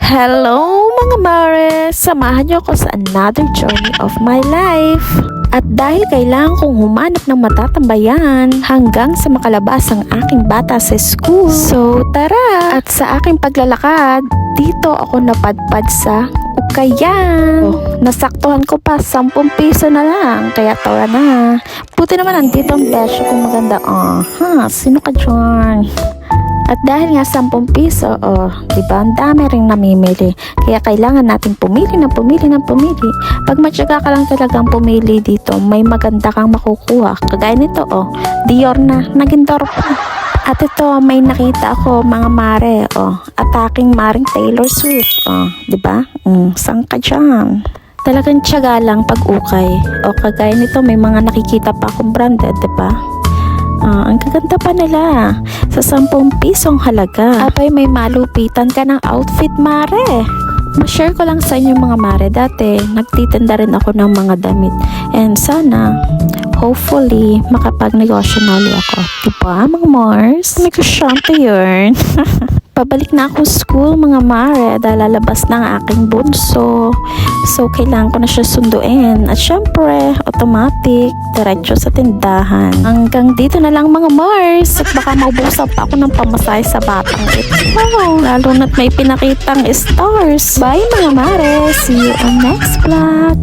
Hello mga mare! Samahan niyo ako sa another journey of my life. At dahil kailangan kong humanap ng matatambayan hanggang sa makalabas ang aking bata sa school. So tara! At sa aking paglalakad, dito ako napadpad sa Ukayan. Nasaktuhan ko pa 10 piso na lang. Kaya tara na. Buti naman andito ang presyo kung maganda. Sino ka dyan? At dahil nga 10 piso, diba, ang dami rin namimili. Kaya kailangan natin pumili. Pag matyaga ka lang talagang pumili dito, may maganda kang makukuha. Kagaya nito, Dior na, naging Dior pa. At ito, may nakita ako mga mare, ataking maring Taylor Swift, diba? Saan ka dyan? Talagang tiyaga lang pag-ukay. Kagaya nito, may mga nakikita pa akong branded, diba? Ang gaganda pa nila sa 10 pisong halaga. Abay, may malupitan ka ng outfit, mare. Ma-share ko lang sa inyo mga mare. Dati, nagtitinda rin ako ng mga damit. And sana, hopefully, makapagnegosyo na ulit ako. Diba, mga Mars? May kusyante yun. Pabalik na ako school mga mare dahil lalabas na ang aking bunso. So, kailangan ko na siya sunduin. At syempre, automatic, diretso sa tindahan. Hanggang dito na lang mga Mars. At baka maubusan pa ako ng pamasahe sa batang ito. Lalo na't may pinakitang stars. Bye mga mare. See you on next vlog.